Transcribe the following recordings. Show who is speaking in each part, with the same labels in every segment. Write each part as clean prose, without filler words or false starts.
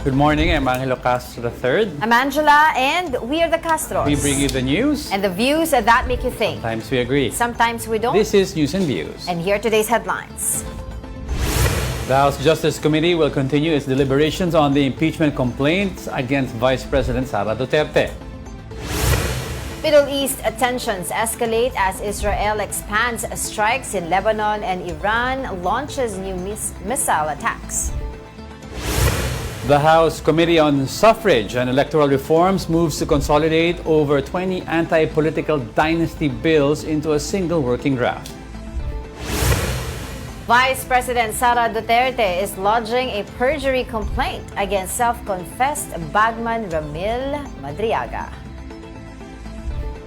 Speaker 1: Good morning, I'm Angelo Castro III.
Speaker 2: I'm Angela, and we are the Castros.
Speaker 1: We bring you the news.
Speaker 2: And the views that make you think.
Speaker 1: Sometimes we agree.
Speaker 2: Sometimes we don't.
Speaker 1: This is News and Views.
Speaker 2: And here are today's headlines.
Speaker 1: The House Justice Committee will continue its deliberations on the impeachment complaints against Vice President Sara Duterte.
Speaker 2: Middle East tensions escalate as Israel expands strikes in Lebanon and Iran launches new missile attacks.
Speaker 1: The House Committee on Suffrage and Electoral Reforms moves to consolidate over 20 anti-political dynasty bills into a single working draft.
Speaker 2: Vice President Sara Duterte is lodging a perjury complaint against self-confessed bagman Ramil Madriaga.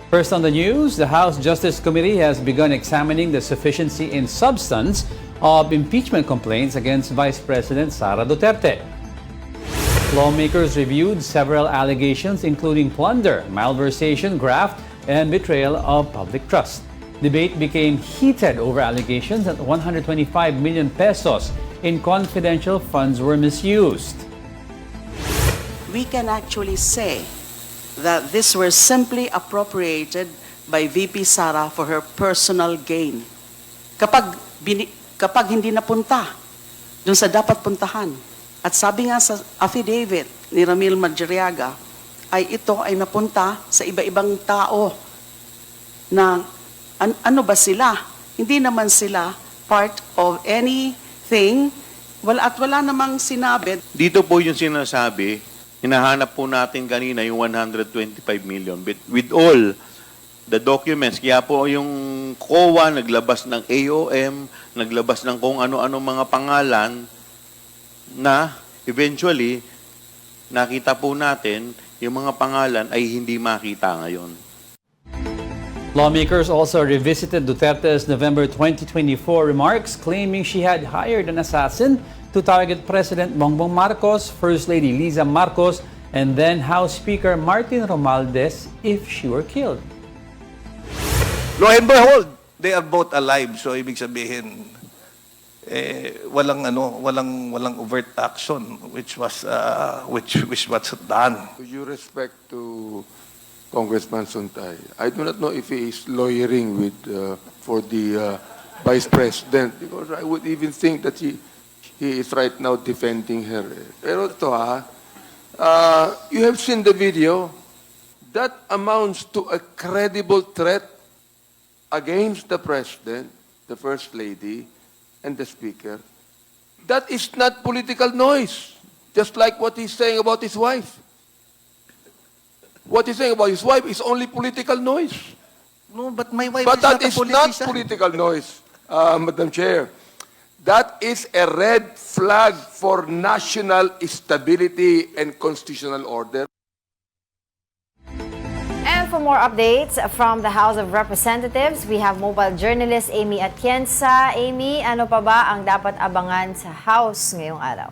Speaker 1: First on the news, the House Justice Committee has begun examining the sufficiency in substance of impeachment complaints against Vice President Sara Duterte. Lawmakers reviewed several allegations including plunder, malversation, graft, and betrayal of public trust. Debate became heated over allegations that 125 million pesos in confidential funds were misused.
Speaker 3: We can actually say that this were simply appropriated by VP Sara for her personal gain. Kapag hindi napunta dun sa dapat puntahan, at sabi nga sa affidavit ni Ramil Madriaga, ay ito ay napunta sa iba-ibang tao na ano ba sila? Hindi naman sila part of anything. Wala namang sinabi.
Speaker 4: Dito po yung sinasabi, hinahanap po natin kanina yung 125 million. With all the documents, kaya po yung COA naglabas ng AOM, naglabas ng kung ano-ano mga pangalan na eventually nakita po natin yung mga pangalan ay hindi makita ngayon.
Speaker 1: Lawmakers also revisited Duterte's November 2024 remarks claiming she had hired an assassin to target President Bongbong Marcos, First Lady Liza Marcos, and then House Speaker Martin Romualdez if she were killed.
Speaker 5: Lo and behold, they are both alive. So ibig sabihin, walang overt action which was done.
Speaker 6: With due respect to Congressman Suntay, I do not know if he is lawyering with for the Vice President, because I would even think that he is right now defending her. Pero ito you have seen the video. That amounts to a credible threat against the President, the First Lady, and the Speaker. That is not political noise, just like what he's saying about his wife. What he's saying about his wife is only political noise.
Speaker 5: No, but my wife
Speaker 6: But
Speaker 5: is
Speaker 6: that
Speaker 5: not a
Speaker 6: is not
Speaker 5: politician.
Speaker 6: political noise, Madam Chair. That is a red flag for national stability and constitutional order.
Speaker 2: And for more updates from the House of Representatives, we have mobile journalist Amy Atienza. Amy, ano pa ba ang dapat abangan sa House ngayong araw?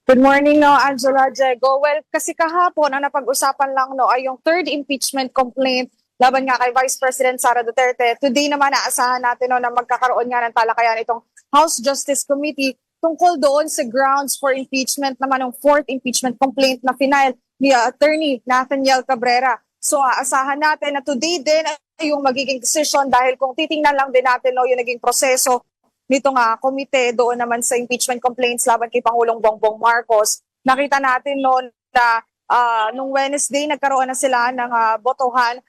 Speaker 7: Good morning, Angela, Diego. Well, kasi kahapon, ang napag-usapan lang ay yung third impeachment complaint laban nga kay Vice President Sara Duterte. Today naman, naasahan natin na magkakaroon nga ng talakayan itong House Justice Committee tungkol doon sa grounds for impeachment naman ng fourth impeachment complaint na final ni Attorney Nathaniel Cabrera. So, aasahan natin na today din ay yung magiging decision dahil kung titingnan lang din natin yung naging proseso nitong komite doon naman sa impeachment complaints laban kay Pangulong Bongbong Marcos. Nakita natin noon na nung Wednesday nagkaroon na sila ng botohan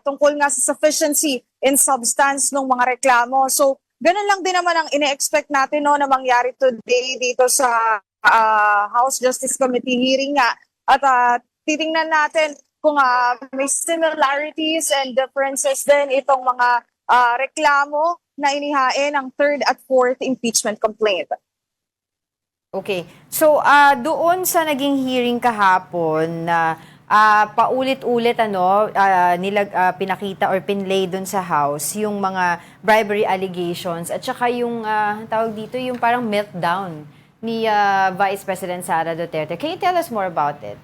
Speaker 7: tungkol nga sa sufficiency in substance ng mga reklamo. So, ganun lang din naman ang ine-expect natin na mangyari today dito sa House Justice Committee hearing nga. At titingnan natin kung may similarities and differences din itong mga reklamo na inihain ang third at fourth impeachment complaint.
Speaker 2: Okay. So, doon sa naging hearing kahapon na paulit-ulit pinakita or pinlay doon sa House yung mga bribery allegations at saka yung tawag dito yung parang meltdown ni Vice President Sara Duterte. Can you tell us more about it?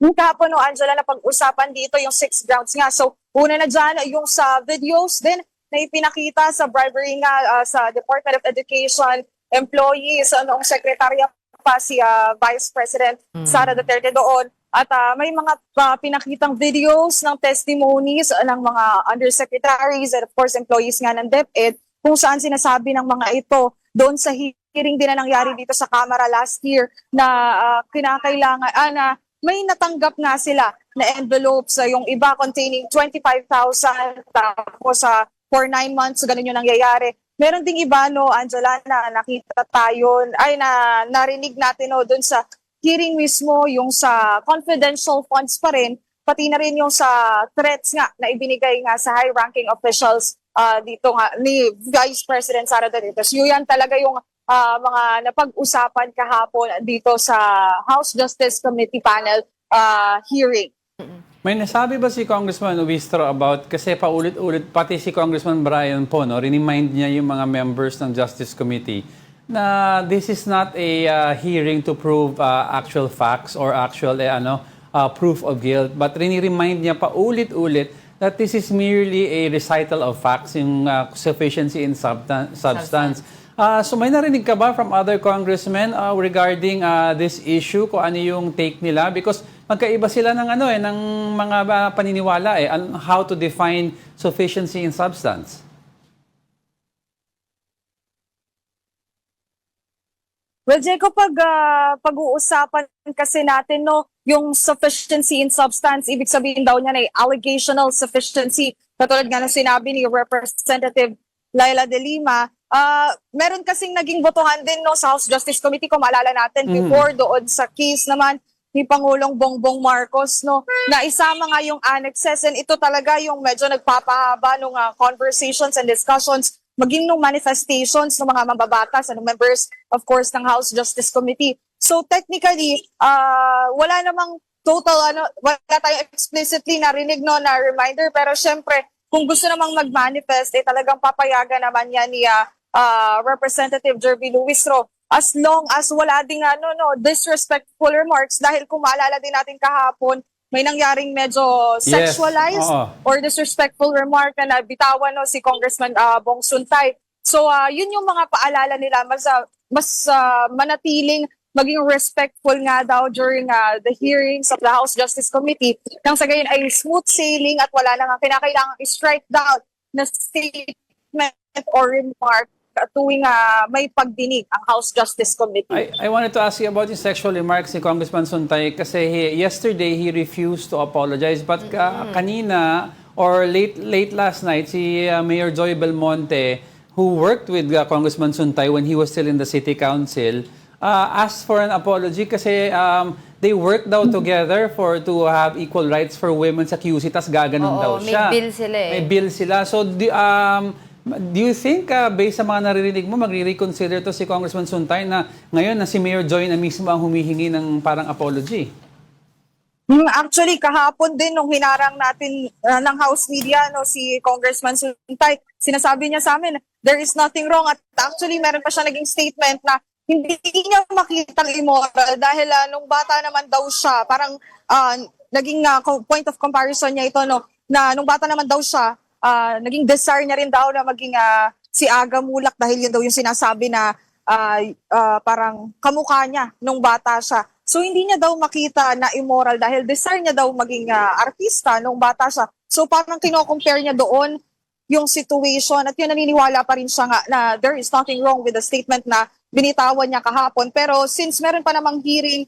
Speaker 7: Kahapon, Angela, na pag-usapan dito yung 6 grounds nga. So, una na dyan, yung sa videos din na ipinakita sa bribery nga sa Department of Education employees, noong sekretarya pa si Vice President Sara Duterte doon. At may mga pinakitang videos ng testimonies ng mga undersecretaries and of course employees nga ng DepEd kung saan sinasabi ng mga ito doon sa hearing din na nangyari dito sa Kamara last year na kinakailangan, na may natanggap na sila na envelopes, yung iba containing 25,000 tapos for 9 months, ganun yung nangyayari. Meron ding iba, no, Angela, na nakita tayo, na narinig natin, no, doon sa hearing mismo, yung sa confidential funds pa rin, pati na rin yung sa threats nga na ibinigay nga sa high-ranking officials dito nga ni Vice President Sara Duterte. So yan talaga yung mga napag-usapan kahapon dito sa House Justice Committee panel hearing.
Speaker 1: May nasabi ba si Congressman Ubistro about, kasi paulit-ulit, pati si Congressman Brian po, no, remind niya yung mga members ng Justice Committee na this is not a hearing to prove actual facts or actual proof of guilt, but remind niya paulit-ulit that this is merely a recital of facts, yung sufficiency in substance. So may narinig ka ba from other congressmen regarding this issue, kung ano yung take nila? Because magkaiba sila ng ng mga paniniwala on how to define sufficiency in substance.
Speaker 7: Well, Jacob, pag-uusapan kasi natin, no, yung sufficiency in substance, ibig sabihin daw niya na allegational sufficiency. Katulad nga ng sinabi ni Representative Laila De Lima, meron kasing naging botohan din, no, sa House Justice Committee, kung maalala natin, before doon sa case naman ni Pangulong Bongbong Marcos, no, na isama nga yung annexes, and ito talaga yung medyo nagpapahaba ng conversations and discussions, maging nung manifestations ng mga mambabatas and members, of course, ng House Justice Committee. So technically, wala namang total, wala tayong explicitly narinig, no, na reminder, pero syempre, kung gusto namang mag-manifest, talagang papayagan naman yan ni Representative Jervy Luistro, as long as wala ding disrespectful remarks, dahil kung maalala din natin kahapon, may nangyaring medyo sexualized or disrespectful remark na nabitawan, no, si Congressman Bong Suntay. So yun yung mga paalala nila, mas manatiling maging respectful nga daw during the hearings of the House Justice Committee, nang sa gayon ay smooth sailing at wala nang kinakailangan i-strike down na statement or remark tuwing may pagdinig ang House Justice Committee.
Speaker 1: I wanted to ask you about yung sexual remarks ni Congressman Suntay kasi yesterday he refused to apologize, but kanina or late last night si Mayor Joy Belmonte, who worked with Congressman Suntay when he was still in the City Council, asked for an apology kasi they worked daw together to have equal rights for women sa QC, tas gaganon daw siya.
Speaker 2: May bill sila
Speaker 1: May bill sila. So do you think, based sa mga naririnig mo, magre-reconsider to si Congressman Suntay na ngayon na si Mayor Joy na mismo ang humihingi ng parang apology?
Speaker 7: Actually, kahapon din nung hinarang natin ng House Media, no, si Congressman Suntay, sinasabi niya sa amin, there is nothing wrong. At actually, meron pa siya naging statement na hindi niya makitang immoral dahil nung bata naman daw siya, parang naging point of comparison niya ito, no, na nung bata naman daw siya, naging desire niya rin daw na maging si Aga Mulak dahil yun daw yung sinasabi na parang kamukha niya nung bata siya. So hindi niya daw makita na immoral dahil desire niya daw maging artista nung bata siya. So parang kino-compare niya doon yung situation at yun naniniwala pa rin siya nga na there is nothing wrong with the statement na binitawan niya kahapon. Pero since meron pa namang hearing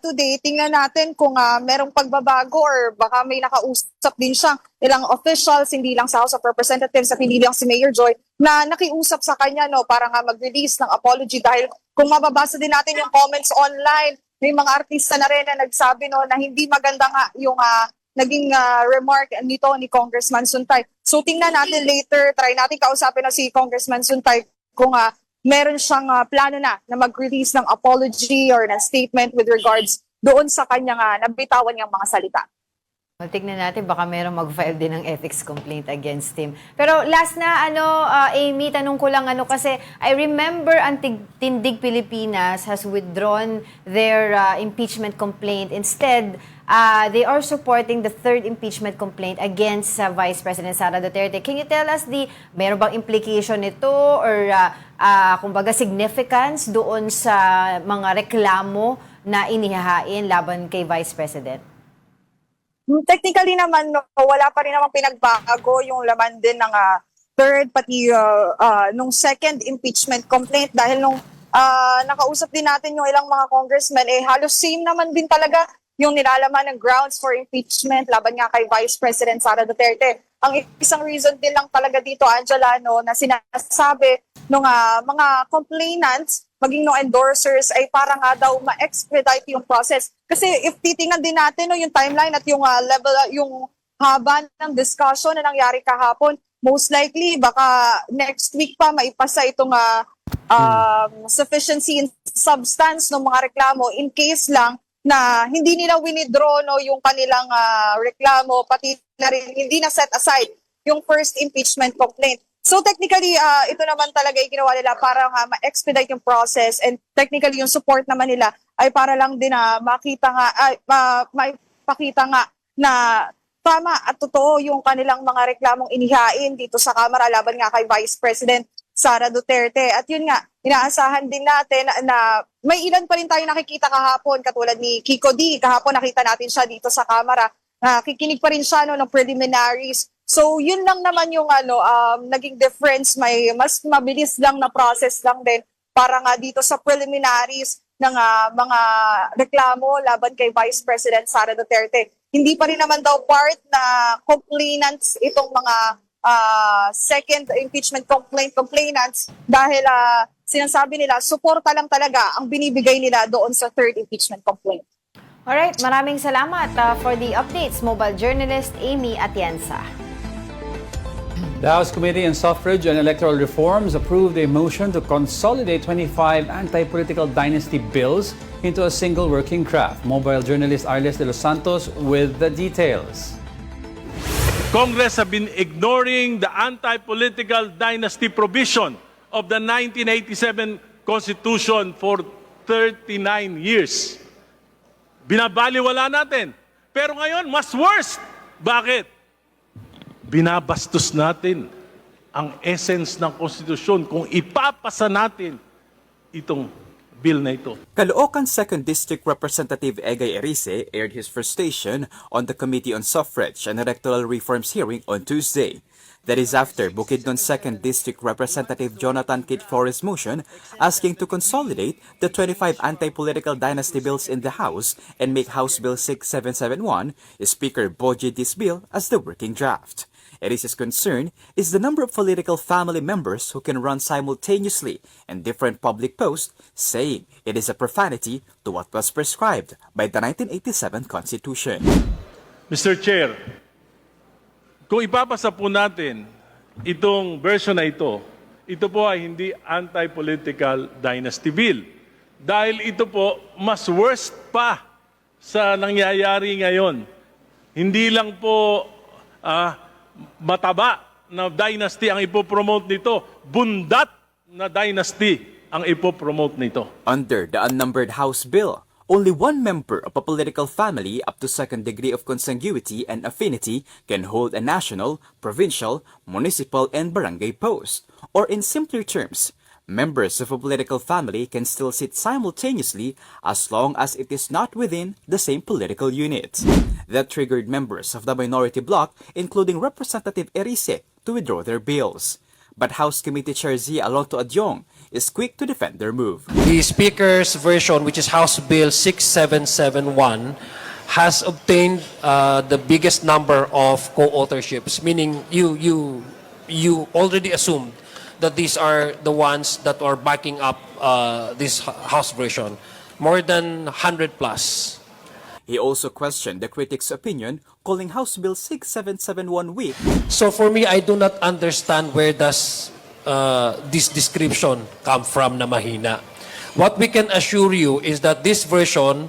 Speaker 7: today, tingnan natin kung merong pagbabago or baka may nakausap din siya ilang officials, hindi lang sa House of Representatives at hindi lang si Mayor Joy, na nakiusap sa kanya, no, para nga mag-release ng apology. Dahil kung mababasa din natin yung comments online, may mga artista na rin na nagsabi, no, na hindi maganda nga yung naging remark nito ni Congressman Suntay. So tingnan natin later, try natin kausapin na si Congressman Suntay kung meron siyang plano na mag-release ng apology or ng statement with regards doon sa kanyang nabitawan niyang mga salita.
Speaker 2: Well, tignan natin, baka merong mag-file din ng ethics complaint against him. Pero last na, Amy, tanong ko lang, kasi I remember ang Tindig Pilipinas has withdrawn their impeachment complaint. Instead, they are supporting the third impeachment complaint against Vice President Sara Duterte. Can you tell us meron bang implication nito or kumbaga significance doon sa mga reklamo na inihahain laban kay Vice President?
Speaker 7: Technically naman, no, wala pa rin namang pinagbago yung laman din ng third, pati nung second impeachment complaint dahil nung nakausap din natin yung ilang mga congressmen, halos same naman din talaga yung nilalaman ng grounds for impeachment laban nga kay Vice President Sara Duterte. Ang isang reason din lang talaga dito, Angela, no, na sinasabi ng mga complainants, maging no endorsers, ay para nga daw ma-expedite yung process. Kasi if titingnan din natin no, yung timeline at yung level, yung haba ng discussion na nangyari kahapon, most likely baka next week pa maipasa itong sufficiency in substance ng mga reklamo in case lang na hindi nila winidraw no, yung kanilang reklamo, pati na rin hindi na set aside yung first impeachment complaint. So technically, ito naman talaga yung ginawa nila para ma-expedite yung process, and technically yung support naman nila ay para lang din na makita nga, maipakita nga na tama at totoo yung kanilang mga reklamong inihain dito sa Kamara laban nga kay Vice President Sara Duterte. At yun nga, inaasahan din natin na may ilan pa rin tayo nakikita kahapon, katulad ni Kiko D. Kahapon nakita natin siya dito sa Kamara. Kikinig pa rin siya ng preliminaries. So yun lang naman yung naging difference, may mas mabilis lang na process lang din para nga dito sa preliminaries ng mga reklamo laban kay Vice President Sara Duterte. Hindi pa rin naman daw part na complainants itong mga second impeachment complainants dahil sinasabi nila suporta lang talaga ang binibigay nila doon sa third impeachment complaint.
Speaker 2: Alright, maraming salamat for the updates, mobile journalist Amy Atienza.
Speaker 1: The House Committee on Suffrage and Electoral Reforms approved a motion to consolidate 25 anti-political dynasty bills into a single working draft. Mobile journalist Arles de los Santos with the details.
Speaker 8: Congress have been ignoring the anti-political dynasty provision of the 1987 Constitution for 39 years. Binabaliwala natin. Pero ngayon, mas worse. Bakit? Binabastos natin ang essence ng konstitusyon kung ipapasa natin itong bill na ito.
Speaker 9: Caloocan 2nd District Representative Egay Erice aired his frustration on the Committee on Suffrage and Electoral Reforms hearing on Tuesday. That is after Bukidnon 2nd District Representative Jonathan Kit Flores' motion asking to consolidate the 25 anti-political dynasty bills in the House and make House Bill 6771, Speaker budget this bill as the working draft. Erice's concern is the number of political family members who can run simultaneously in different public posts, saying it is a profanity to what was prescribed by the 1987 Constitution.
Speaker 8: Mr. Chair, kung ipapasa po natin itong version na ito po ay hindi anti-political dynasty bill. Dahil ito po mas worst pa sa nangyayari ngayon. Hindi lang po mataba na dynasty ang ipopromote nito, bundat na dynasty ang ipopromote nito.
Speaker 9: Under the unnumbered House bill, only one member of a political family up to second degree of consanguinity and affinity can hold a national, provincial, municipal, and barangay post. Or in simpler terms, members of a political family can still sit simultaneously as long as it is not within the same political unit. That triggered members of the minority bloc, including Representative Erice, to withdraw their bills. But House Committee Chair Z. Alonto Adyong is quick to defend their move.
Speaker 10: The Speaker's version, which is House Bill 6771, has obtained the biggest number of co-authorships, meaning you already assumed that these are the ones that are backing up this House version, more than 100 plus.
Speaker 9: He also questioned the critics' opinion, calling House Bill 6771 weak.
Speaker 10: So for me, I do not understand where does this description come from na mahina. What we can assure you is that this version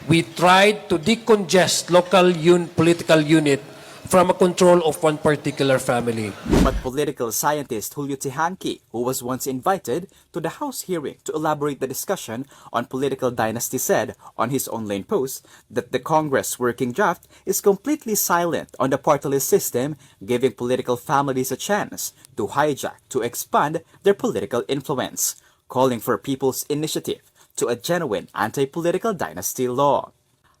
Speaker 10: we tried to decongest local political unit from a control of one particular family.
Speaker 9: But political scientist Julio Tehanqui, who was once invited to the House hearing to elaborate the discussion on political dynasty, said on his online post that the Congress working draft is completely silent on the party list system, giving political families a chance to hijack to expand their political influence, calling for people's initiative to a genuine anti-political dynasty law.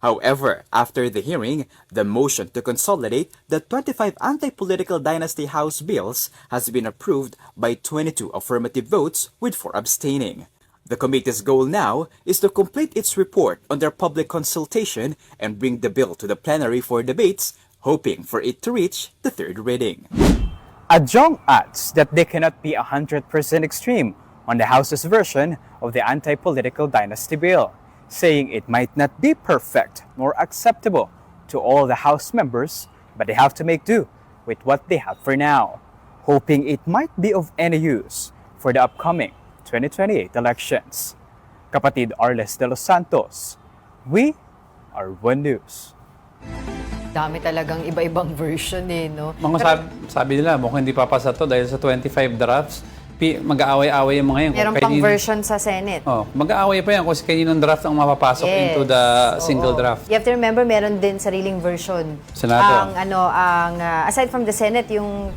Speaker 9: However, after the hearing, the motion to consolidate the 25 anti-political dynasty House bills has been approved by 22 affirmative votes with 4 abstaining. The committee's goal now is to complete its report on their public consultation and bring the bill to the plenary for debates, hoping for it to reach the third reading. Adjong adds that they cannot be 100% extreme on the House's version of the anti-political dynasty bill, saying it might not be perfect nor acceptable to all the House members, but they have to make do with what they have for now, hoping it might be of any use for the upcoming 2028 elections. Kapatid Arles de los Santos, we are One News.
Speaker 2: Dami talagang iba-ibang version eh, no?
Speaker 1: Mga sabi nila, mukhang hindi papasa to dahil sa 25 drafts, mag-aaway-aaway yung mga yan.
Speaker 2: Meron pang version sa Senate.
Speaker 1: Mag-aaway pa yan kung kaninong draft ang mapapasok into the single draft.
Speaker 2: You have to remember, meron din sariling version.
Speaker 1: Senado.
Speaker 2: Aside from the Senate, yung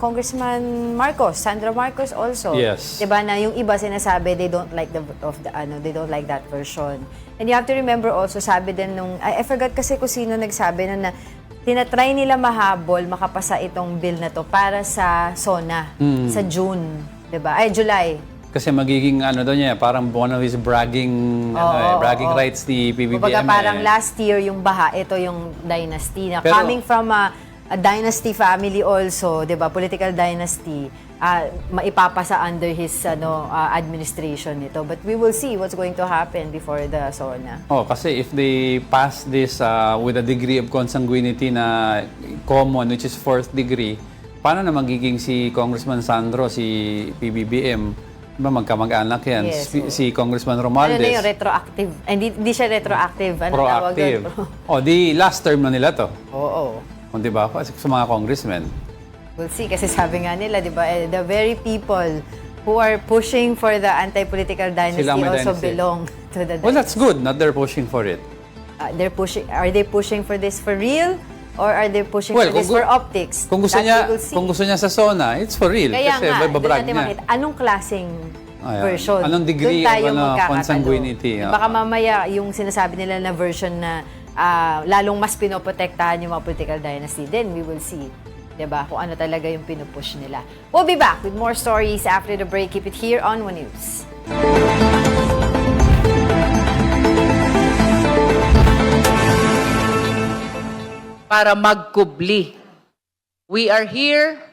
Speaker 2: Congressman Marcos, Sandra Marcos also.
Speaker 1: Yes.
Speaker 2: Diba na yung iba sinasabi they don't like they don't like that version. And you have to remember also, sabi din nung I forgot kasi kung sino nagsabi na tinatry nila mahabol, makapasa itong bill na to para sa SONA sa June, 'di ba? Ay, July.
Speaker 1: Kasi magiging niya, parang one of his bragging rights ni PBBM.
Speaker 2: Kumbaga parang last year yung baha, ito yung dynasty na coming from a dynasty family also, 'di ba? Political dynasty. Maipapasa under his administration nito. But we will see what's going to happen before the SONA.
Speaker 1: Kasi if they pass this with a degree of consanguinity na common, which is 4th degree, paano na magiging si Congressman Sandro, si PBBM? Diba magkamag-anak yan?
Speaker 2: Yes,
Speaker 1: si Congressman Romualdez.
Speaker 2: Ano na yung retroactive? Hindi siya retroactive. Ano
Speaker 1: proactive. Di last term na nila to.
Speaker 2: Oo.
Speaker 1: Diba? Kasi sa mga congressmen.
Speaker 2: We'll see, kasi sabi nga nila, di ba, the very people who are pushing for the anti-political dynasty also belong to the dynasty.
Speaker 1: Well, that's good. Not they're pushing for it.
Speaker 2: Are they pushing for this for real? Or are they pushing for this for optics?
Speaker 1: Kung gusto niya sa SONA, it's for real.
Speaker 2: Kaya
Speaker 1: kasi
Speaker 2: nga, doon natin
Speaker 1: niya.
Speaker 2: makita, anong klaseng version?
Speaker 1: Anong degree of consanguinity?
Speaker 2: Baka mamaya yung sinasabi nila na version na lalong mas pinoprotektahan yung mga political dynasty, then we will see. Diba? Kung ano talaga yung pinupush nila. We'll be back with more stories after the break. Keep it here on One News.
Speaker 11: Para magkubli. We are here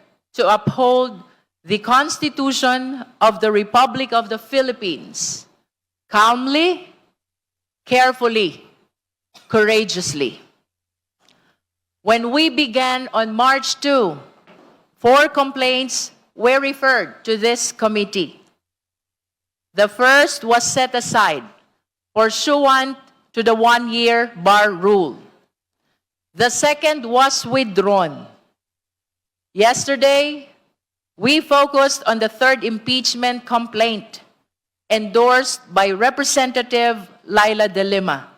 Speaker 11: to uphold the Constitution of the Republic of the Philippines. Calmly, carefully, courageously. When we began on March 2, 4 complaints were referred to this committee. The first was set aside, pursuant to the 1-year bar rule. The second was withdrawn. Yesterday, we focused on the third impeachment complaint endorsed by Representative Laila De Lima.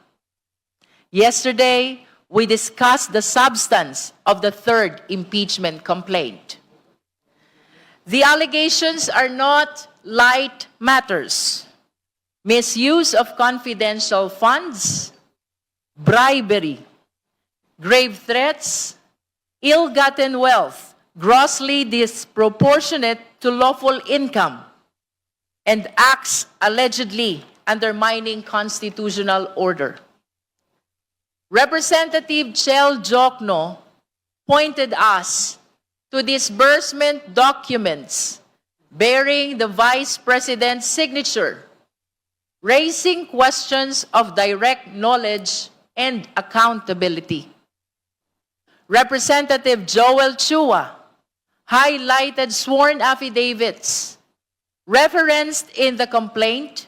Speaker 11: Yesterday, we discussed the substance of the third impeachment complaint. The allegations are not light matters. Misuse of confidential funds, bribery, grave threats, ill-gotten wealth, grossly disproportionate to lawful income, and acts allegedly undermining constitutional order. Representative Chel Jokno pointed us to disbursement documents bearing the Vice President's signature, raising questions of direct knowledge and accountability. Representative Joel Chua highlighted sworn affidavits referenced in the complaint,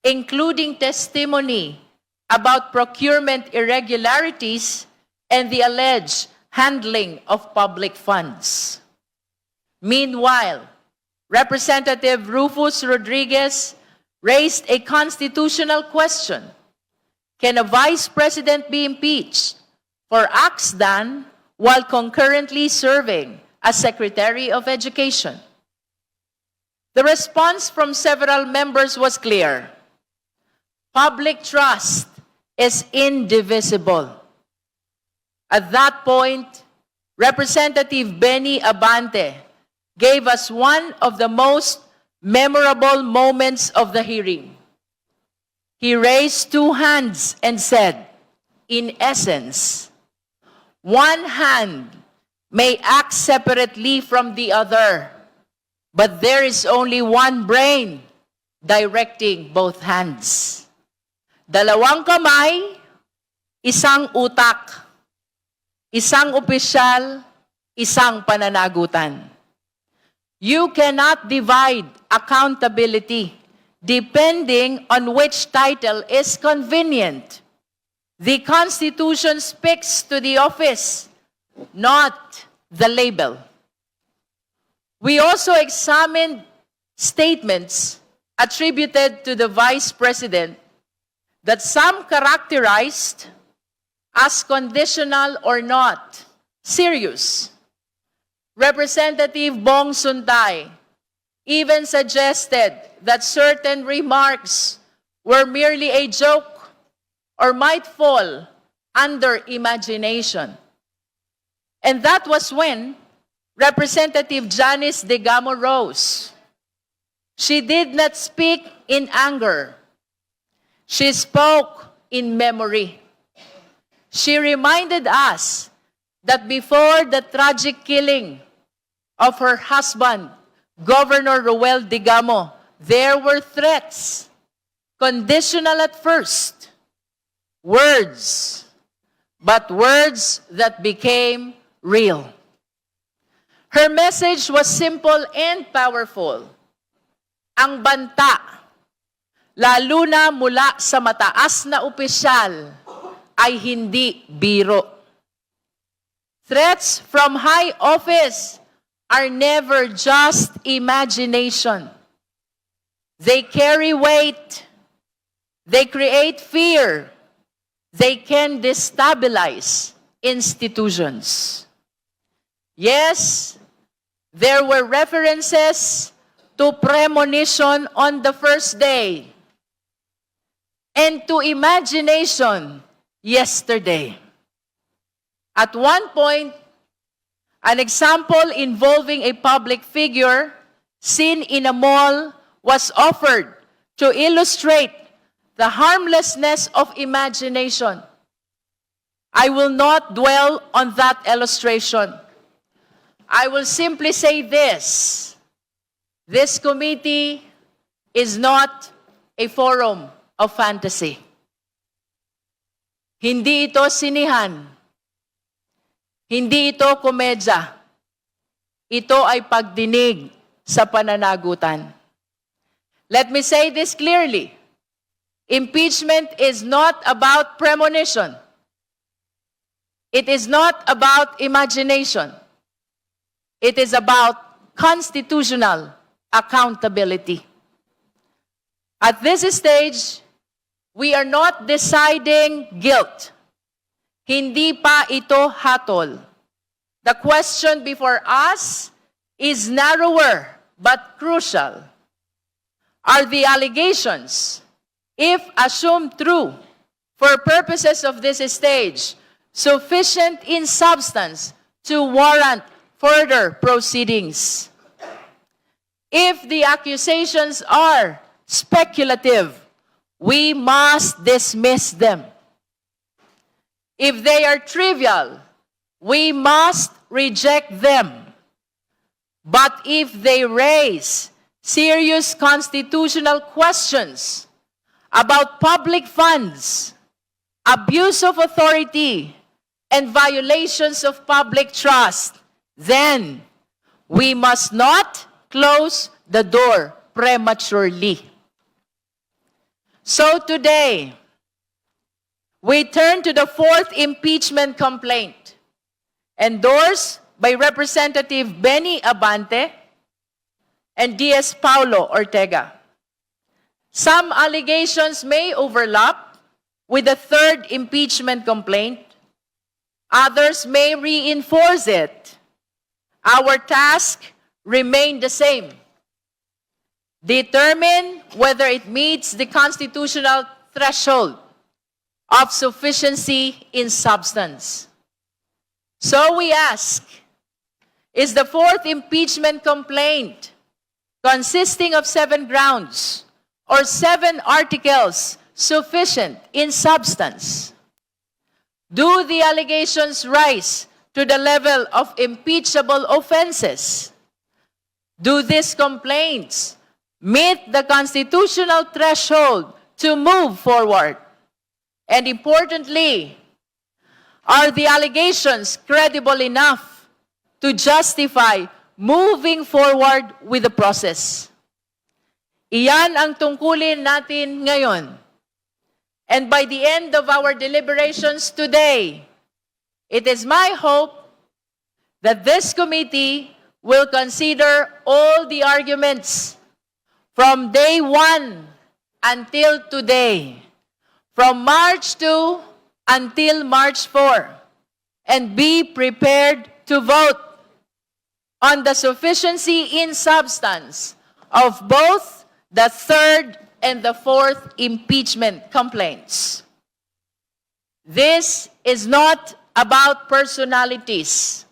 Speaker 11: including testimony about procurement irregularities and the alleged handling of public funds. Meanwhile, Representative Rufus Rodriguez raised a constitutional question. Can a vice president be impeached for acts done while concurrently serving as Secretary of Education? The response from several members was clear. Public trust is indivisible. At that point, Representative Benny Abante gave us one of the most memorable moments of the hearing. He raised two hands and said, in essence, one hand may act separately from the other, but there is only one brain directing both hands. Dalawang kamay, isang utak, isang opisyal, isang pananagutan. You cannot divide accountability depending on which title is convenient. The Constitution speaks to the office, not the label. We also examined statements attributed to the Vice President that some characterized as conditional or not serious. Representative Bong Suntay even suggested that certain remarks were merely a joke or might fall under imagination. And that was when Representative Janice Degamo rose. She did not speak in anger. She spoke in memory. She reminded us that before the tragic killing of her husband, Governor Roel Degamo, there were threats, conditional at first, words, but words that became real. Her message was simple and powerful. Ang banta, lalo na mula sa mataas na opisyal, ay hindi biro. Threats from high office are never just imagination. They carry weight. They create fear. They can destabilize institutions. Yes, there were references to premonition on the first day and to imagination yesterday. At one point, an example involving a public figure seen in a mall was offered to illustrate the harmlessness of imagination. I will not dwell on that illustration. I will simply say this. This committee is not a forum of fantasy. Hindi ito sinihan. Hindi ito komedya. Ito ay pagdinig sa pananagutan. Let me say this clearly. Impeachment is not about premonition. It is not about imagination. It is about constitutional accountability. At this stage, we are not deciding guilt. Hindi pa ito hatol. The question before us is narrower but crucial. Are the allegations, if assumed true for purposes of this stage, sufficient in substance to warrant further proceedings? If the accusations are speculative, we must dismiss them. If they are trivial, we must reject them. But if they raise serious constitutional questions about public funds, abuse of authority, and violations of public trust, then we must not close the door prematurely. So today, we turn to the fourth impeachment complaint, endorsed by Representative Benny Abante and D.S. Paulo Ortega. Some allegations may overlap with the third impeachment complaint. Others may reinforce it. Our task remains the same. Determine whether it meets the constitutional threshold of sufficiency in substance. So we ask, is the fourth impeachment complaint consisting of 7 grounds or 7 articles sufficient in substance? Do the allegations rise to the level of impeachable offenses? Do these complaints meet the constitutional threshold to move forward? And importantly, are the allegations credible enough to justify moving forward with the process? Iyan ang tungkulin natin ngayon. And by the end of our deliberations today, it is my hope that this committee will consider all the arguments from day 1 until today, from March 2 until March 4, and be prepared to vote on the sufficiency in substance of both the third and the fourth impeachment complaints. This is not about personalities.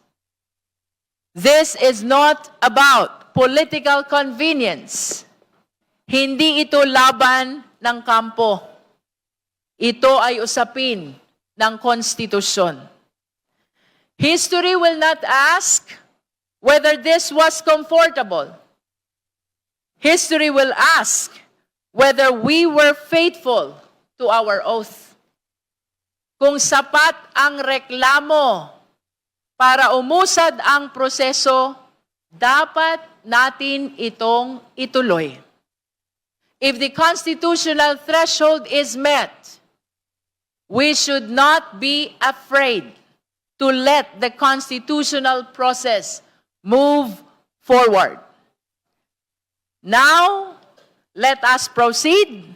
Speaker 11: This is not about political convenience. Hindi ito laban ng kampo. Ito ay usapin ng konstitusyon. History will not ask whether this was comfortable. History will ask whether we were faithful to our oath. Kung sapat ang reklamo para umusad ang proseso, dapat natin itong ituloy. If the constitutional threshold is met, we should not be afraid to let the constitutional process move forward. Now, let us proceed,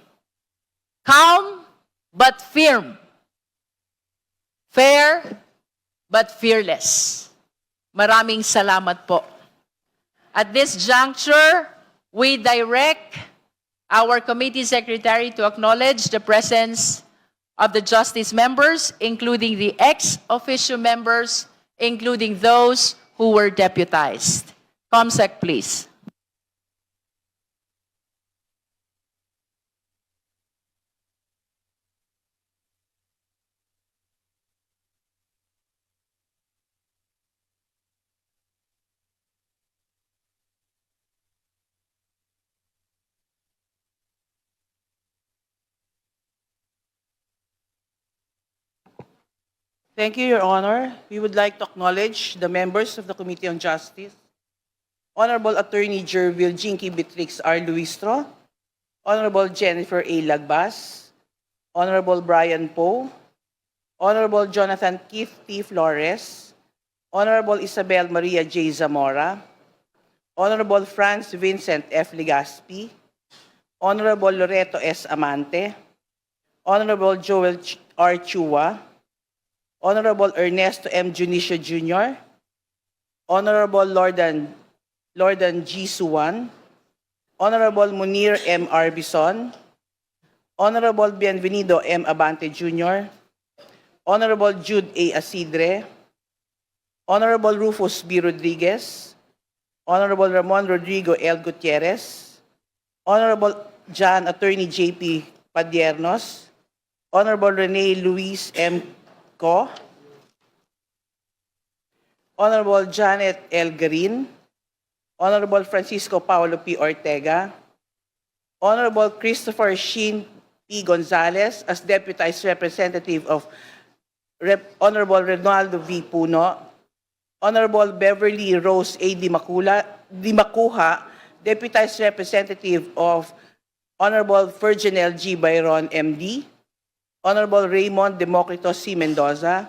Speaker 11: calm but firm, fair but fearless. Maraming salamat po. At this juncture, we direct our committee secretary to acknowledge the presence of the justice members, including the ex-officio members, including those who were deputized. COMSEC, please.
Speaker 12: Thank you, Your Honor. We would like to acknowledge the members of the Committee on Justice, Honorable Attorney Jervil Jinky Beatrix R. Luistro, Honorable Jennifer A. Lagbas, Honorable Brian Poe, Honorable Jonathan Keith T. Flores, Honorable Isabel Maria J. Zamora, Honorable Franz Vincent F. Legaspi, Honorable Loreto S. Amante, Honorable Joel R. Chua, Honorable Ernesto M. Junicio Jr., Honorable Lordan G. Suwan, Honorable Munir M. Arbison, Honorable Bienvenido M. Abante Jr., Honorable Jude A. Asidre, Honorable Rufus B. Rodriguez, Honorable Ramon Rodrigo L. Gutierrez, Honorable John Attorney J.P. Padiernos, Honorable Rene Luis M. Ko, Honorable Janet L. Garin, Honorable Francisco Paulo P. Ortega, Honorable Christopher Sheen P. Gonzalez as Deputized Representative of Honorable Ronaldo V. Puno, Honorable Beverly Rose A. Dimacuha, Deputized Representative of Honorable Virginel G. Byron, MD, Honorable Raymond Democrito C. Mendoza,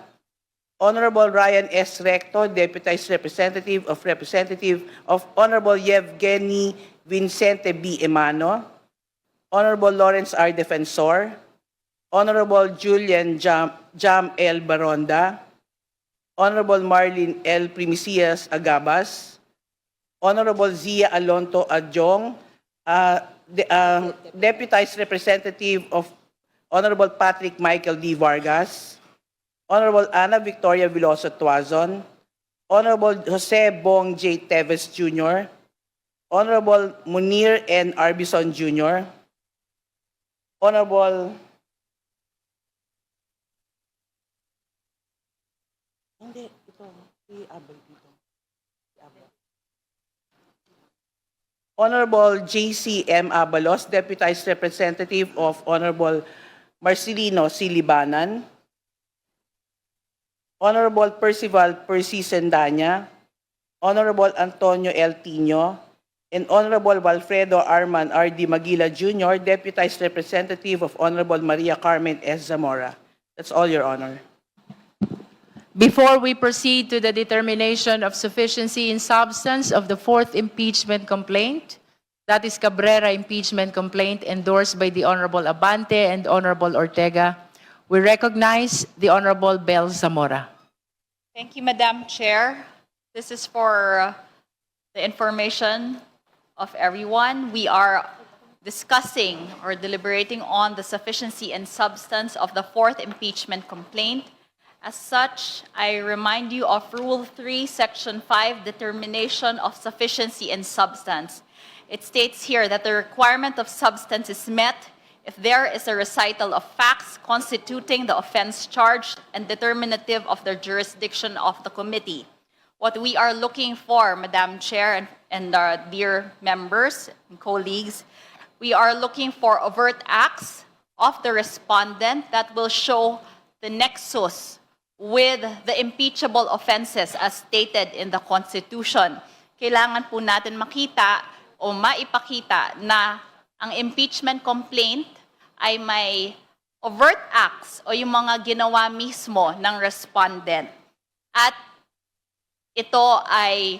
Speaker 12: Honorable Ryan S. Recto, Deputized Representative of Honorable Yevgeny Vincente B. Emano, Honorable Lawrence R. Defensor, Honorable Julian Jam L. Baronda, Honorable Marlene L. Primicias Agabas, Honorable Zia Alonto Adjong, Deputized Representative of Honorable Patrick Michael D. Vargas, Honorable Ana Victoria Veloso Tuazon, Honorable Jose Bong J. Teves Jr., Honorable Munir N. Arbison Jr., Honorable Honorable J.C. M. Abalos, Deputized Representative of Honorable Marcelino C. Libanan, Honorable Percival Percy Sendanya, Honorable Antonio L. Tino, and Honorable Walfredo Arman R. D. Maguila Jr., Deputized Representative of Honorable Maria Carmen S. Zamora. That's all, Your Honor.
Speaker 11: Before we proceed to the determination of sufficiency in substance of the fourth impeachment complaint, that is Cabrera impeachment complaint endorsed by the Honorable Abante and Honorable Ortega, we recognize the Honorable Bel Zamora.
Speaker 13: Thank you, Madam Chair. This is for the information of everyone. We are discussing or deliberating on the sufficiency and substance of the fourth impeachment complaint. As such, I remind you of Rule 3, Section 5, Determination of Sufficiency and Substance. It states here that the requirement of substance is met if there is a recital of facts constituting the offense charged and determinative of the jurisdiction of the committee. What we are looking for, Madam Chair and our dear members and colleagues, we are looking for overt acts of the respondent that will show the nexus with the impeachable offenses as stated in the Constitution. Kailangan po natin makita o maipakita na ang impeachment complaint ay may overt acts o yung mga ginawa mismo ng respondent. At ito ay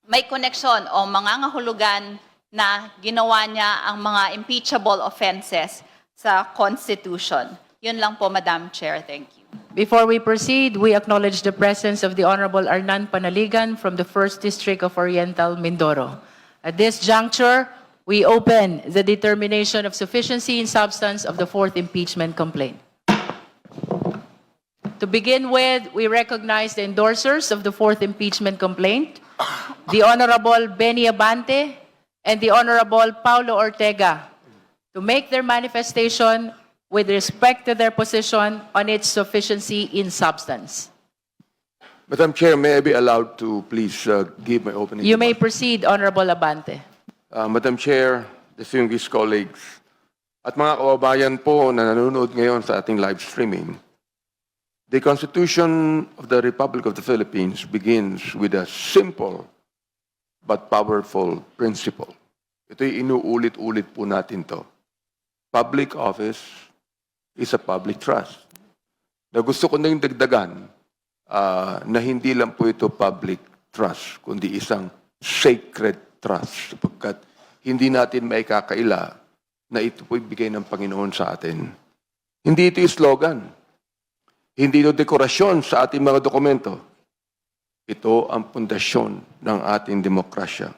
Speaker 13: may connection o mangangahulugan na ginawa niya ang mga impeachable offenses sa Constitution. Yun lang po, Madam Chair. Thank you.
Speaker 11: Before we proceed, we acknowledge the presence of the Honorable Arnan Panaligan from the 1st District of Oriental Mindoro. At this juncture, we open the determination of sufficiency in substance of the fourth impeachment complaint. To begin with, we recognize the endorsers of the fourth impeachment complaint, the Honorable Benny Abante and the Honorable Paulo Ortega, to make their manifestation with respect to their position on its sufficiency in substance.
Speaker 6: Madam Chair, may I be allowed to please give my opening
Speaker 11: You may
Speaker 6: remarks?
Speaker 11: proceed, Honorable Abante.
Speaker 6: Madam Chair, distinguished colleagues, at mga kababayan po na nanonood ngayon sa ating live streaming, the Constitution of the Republic of the Philippines begins with a simple but powerful principle. Ito'y inuulit-ulit po natin to. Public office is a public trust. Na gusto ko na yung dagdagan na hindi lang po ito public trust, kundi isang sacred trust. Sapagkat hindi natin maikakaila na ito po ibigay ng Panginoon sa atin. Hindi ito yung slogan. Hindi ito dekorasyon sa ating mga dokumento. Ito ang pundasyon ng ating demokrasya.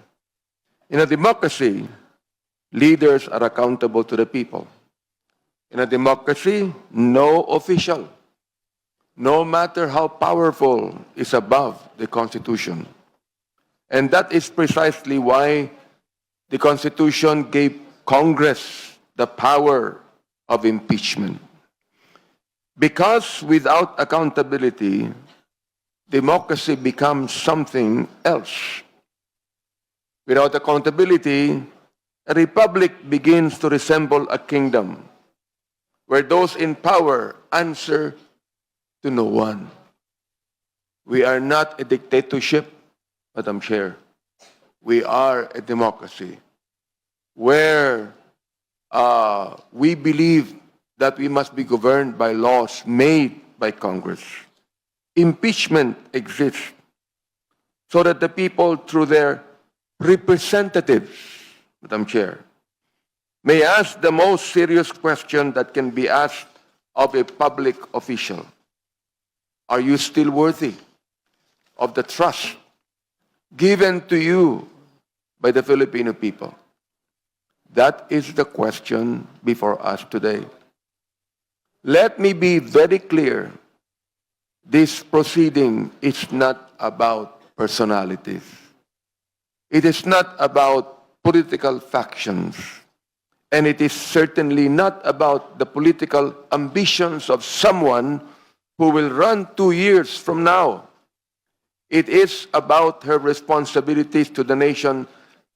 Speaker 6: In a democracy, leaders are accountable to the people. In a democracy, no official, no matter how powerful, is above the Constitution. And that is precisely why the Constitution gave Congress the power of impeachment. Because without accountability, democracy becomes something else. Without accountability, a republic begins to resemble a kingdom, where those in power answer to no one. We are not a dictatorship, Madam Chair. We are a democracy where we believe that we must be governed by laws made by Congress. Impeachment exists so that the people, through their representatives, Madam Chair, may ask the most serious question that can be asked of a public official. Are you still worthy of the trust given to you by the Filipino people? That is the question before us today. Let me be very clear. This proceeding is not about personalities. It is not about political factions. And it is certainly not about the political ambitions of someone who will run 2 years from now. It is about her responsibilities to the nation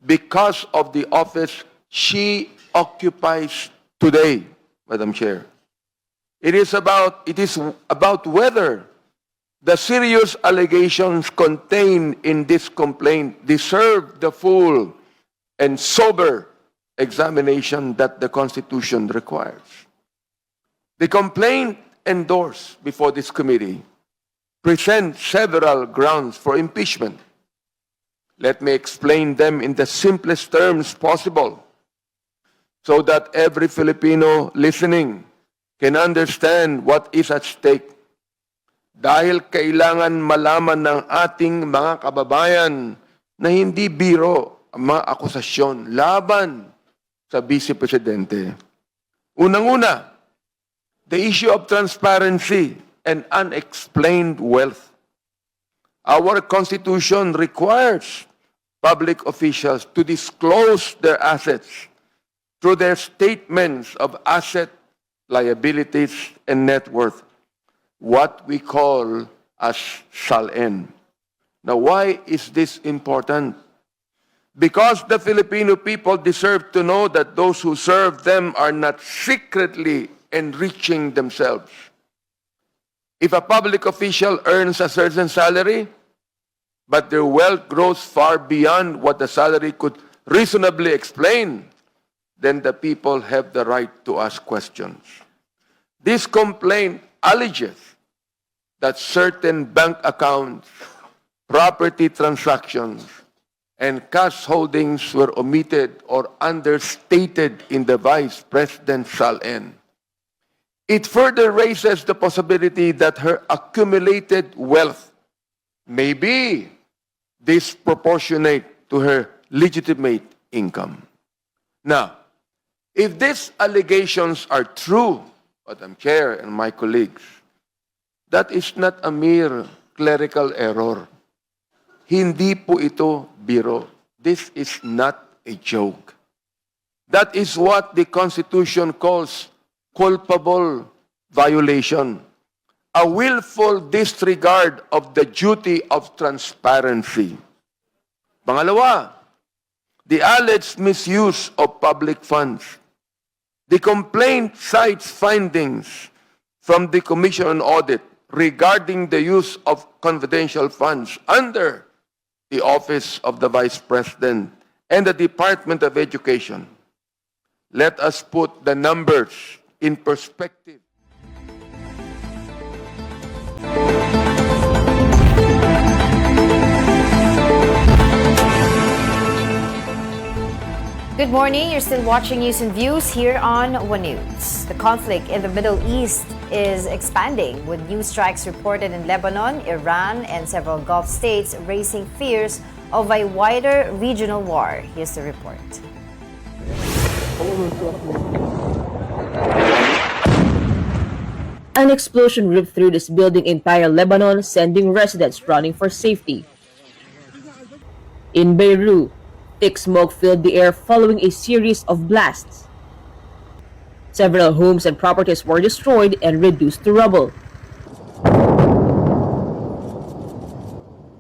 Speaker 6: because of the office she occupies today, Madam Chair. It is about whether the serious allegations contained in this complaint deserve the full and sober examination that the Constitution requires. The complaint endorsed before this committee presents several grounds for impeachment. Let me explain them in the simplest terms possible so that every Filipino listening can understand what is at stake. Dahil kailangan malaman ng ating mga kababayan na hindi biro ang mga akusasyon laban sa Vice Presidente. Unang-una, the issue of transparency and unexplained wealth. Our Constitution requires public officials to disclose their assets through their statements of asset, liabilities, and net worth, what we call as SALN. Now, why is this important? Because the Filipino people deserve to know that those who serve them are not secretly enriching themselves. If a public official earns a certain salary, but their wealth grows far beyond what the salary could reasonably explain, then the people have the right to ask questions. This complaint alleges that certain bank accounts, property transactions, and cash holdings were omitted or understated in the Vice President's SALN. It further raises the possibility that her accumulated wealth may be disproportionate to her legitimate income. Now, if these allegations are true, Madam Chair and my colleagues, that is not a mere clerical error. Hindi po ito biro. This is not a joke. That is what the Constitution calls culpable violation, a willful disregard of the duty of transparency. Pangalawa, the alleged misuse of public funds. The complaint cites findings from the Commission on Audit regarding the use of confidential funds under the Office of the Vice President and the Department of Education. Let us put the numbers in perspective.
Speaker 2: Good morning. You're still watching News and Views here on One News. The conflict in the Middle East is expanding, with new strikes reported in Lebanon, Iran, and several Gulf states, raising fears of a wider regional war. Here's the report.
Speaker 14: An explosion ripped through this building in Tyre, Lebanon, sending residents running for safety. In Beirut, thick smoke filled the air following a series of blasts. Several homes and properties were destroyed and reduced to rubble.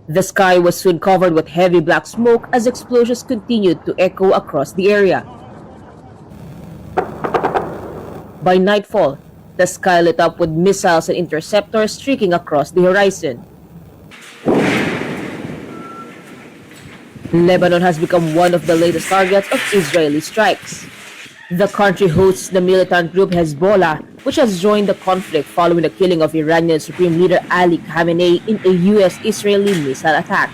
Speaker 14: The sky was soon covered with heavy black smoke as explosions continued to echo across the area. By nightfall, the sky lit up with missiles and interceptors streaking across the horizon. Lebanon has become one of the latest targets of Israeli strikes. The country hosts the militant group Hezbollah, which has joined the conflict following the killing of Iranian Supreme Leader Ali Khamenei in a US-Israeli missile attack.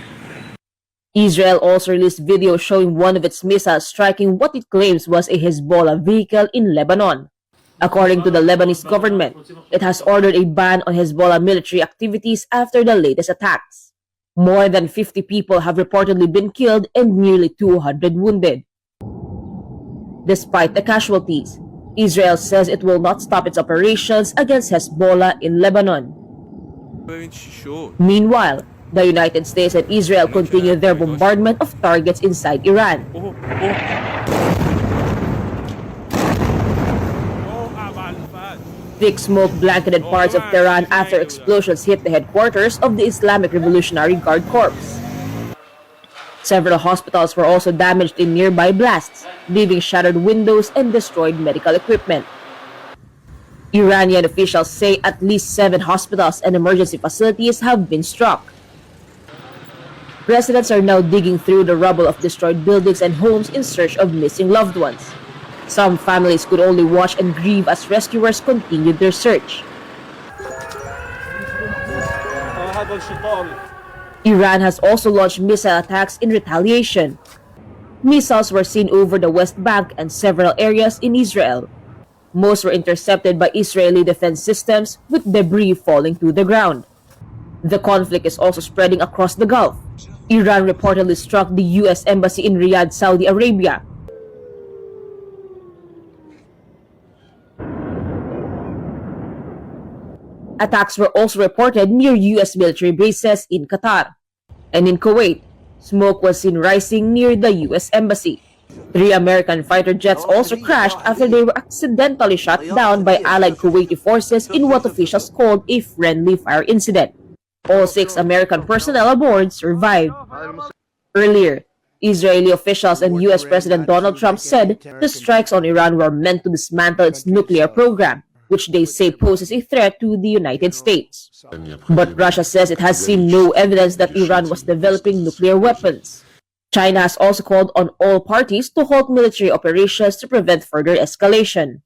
Speaker 14: Israel also released video showing one of its missiles striking what it claims was a Hezbollah vehicle in Lebanon. According to the Lebanese government, it has ordered a ban on Hezbollah military activities after the latest attacks. More than 50 people have reportedly been killed and nearly 200 wounded. Despite the casualties, Israel says it will not stop its operations against Hezbollah in Lebanon. Meanwhile, the United States and Israel continue their bombardment of targets inside Iran. Thick smoke blanketed parts of Tehran after explosions hit the headquarters of the Islamic Revolutionary Guard Corps. Several hospitals were also damaged in nearby blasts, leaving shattered windows and destroyed medical equipment. Iranian officials say at least 7 hospitals and emergency facilities have been struck. Residents are now digging through the rubble of destroyed buildings and homes in search of missing loved ones. Some families could only watch and grieve as rescuers continued their search. Iran has also launched missile attacks in retaliation. Missiles were seen over the West Bank and several areas in Israel. Most were intercepted by Israeli defense systems, with debris falling to the ground. The conflict is also spreading across the Gulf. Iran reportedly struck the U.S. Embassy in Riyadh, Saudi Arabia. Attacks were also reported near U.S. military bases in Qatar. And in Kuwait, smoke was seen rising near the U.S. Embassy. 3 American fighter jets also crashed after they were accidentally shot down by allied Kuwaiti forces in what officials called a friendly fire incident. All 6 American personnel aboard survived. Earlier, Israeli officials and U.S. President Donald Trump said the strikes on Iran were meant to dismantle its nuclear program, which they say poses a threat to the United States. But Russia says it has seen no evidence that Iran was developing nuclear weapons. China has also called on all parties to halt military operations to prevent further escalation.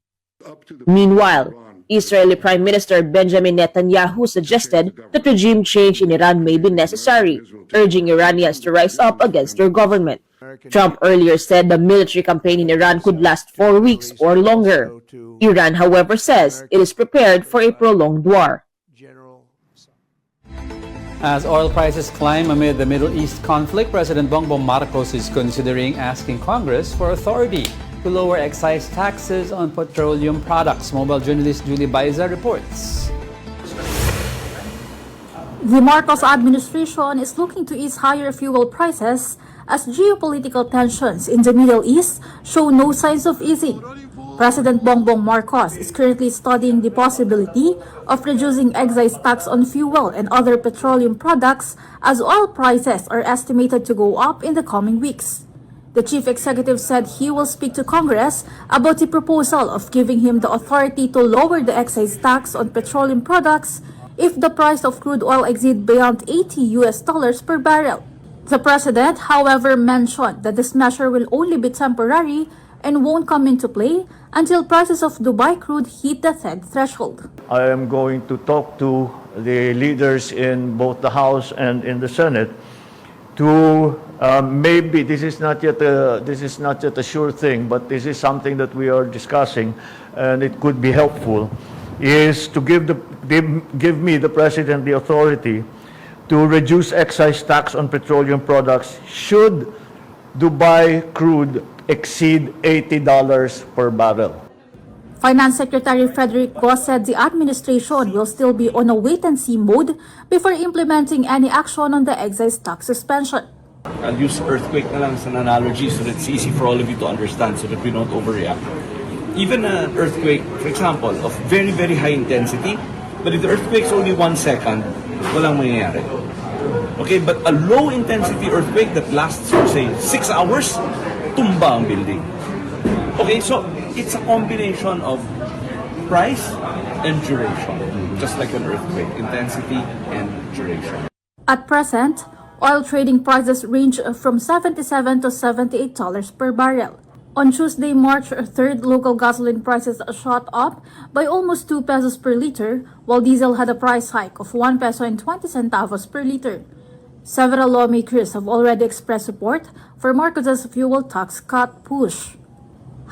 Speaker 14: Meanwhile, Israeli Prime Minister Benjamin Netanyahu suggested that regime change in Iran may be necessary, urging Iranians to rise up against their government. Trump earlier said the military campaign in Iran could last 4 weeks or longer. Iran, however, says it is prepared for a prolonged war.
Speaker 1: As oil prices climb amid the Middle East conflict, President Bongbong Marcos is considering asking Congress for authority to lower excise taxes on petroleum products. Mobile journalist Julie Baiza reports.
Speaker 15: The Marcos administration is looking to ease higher fuel prices as geopolitical tensions in the Middle East show no signs of easing. President Bongbong Marcos is currently studying the possibility of reducing excise tax on fuel and other petroleum products as oil prices are estimated to go up in the coming weeks. The chief executive said he will speak to Congress about the proposal of giving him the authority to lower the excise tax on petroleum products if the price of crude oil exceeds beyond $80 per barrel. The president, however, mentioned that this measure will only be temporary and won't come into play until prices of Dubai crude hit the Fed threshold.
Speaker 16: I am going to talk to the leaders in both the House and in the Senate to maybe this is not yet a sure thing, but this is something that we are discussing, and it could be helpful. Is to give me the president the authority to reduce excise tax on petroleum products should Dubai crude exceed $80 per barrel.
Speaker 15: Finance Secretary Frederick Go said the administration will still be on a wait-and-see mode before implementing any action on the excise tax suspension.
Speaker 17: I'll use earthquake na lang as an analogy so that it's easy for all of you to understand so that we don't overreact. Even an earthquake, for example, of very, very high intensity, but if the earthquake's only 1 second, walang mangyayari. Okay, but a low-intensity earthquake that lasts, say, 6 hours, tumba ang building. Okay, so it's a combination of price and duration, just like an earthquake, intensity and duration.
Speaker 15: At present, oil trading prices range from $77 to $78 per barrel. On Tuesday, March 3rd, local gasoline prices shot up by almost 2 pesos per liter, while diesel had a price hike of 1 peso and 20 centavos per liter. Several lawmakers have already expressed support for Marcos's fuel tax cut push.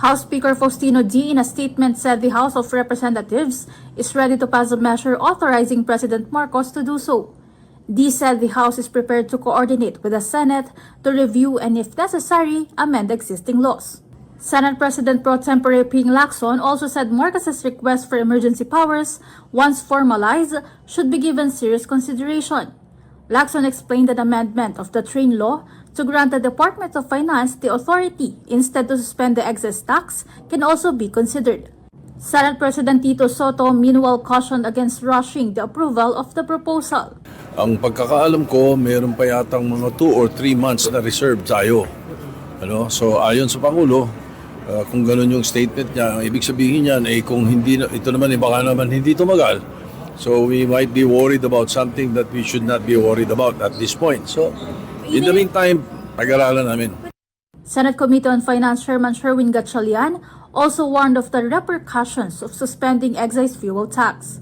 Speaker 15: House Speaker Faustino D. in a statement said the House of Representatives is ready to pass a measure authorizing President Marcos to do so. D said the House is prepared to coordinate with the Senate to review and, if necessary, amend existing laws. Senate President Pro Tempore Ping Lacson also said Marcos's request for emergency powers, once formalized, should be given serious consideration. Lacson explained an amendment of the train law to grant the Department of Finance the authority instead to suspend the excess tax can also be considered. Senate President Tito Soto meanwhile cautioned against rushing the approval of the proposal.
Speaker 18: Ang pagkakaalam ko, mayroon pa yatang mga 2 or 3 months na reserve tayo. So ayon sa Pangulo, kung gano'n yung statement niya, ang ibig sabihin niyan ay kung hindi, ito naman baka naman hindi tumagal. So we might be worried about something that we should not be worried about at this point. So in the meantime, pag-aralan namin.
Speaker 15: Senate Committee on Finance Chairman Sherwin Gatchalian also warned of the repercussions of suspending excise fuel tax.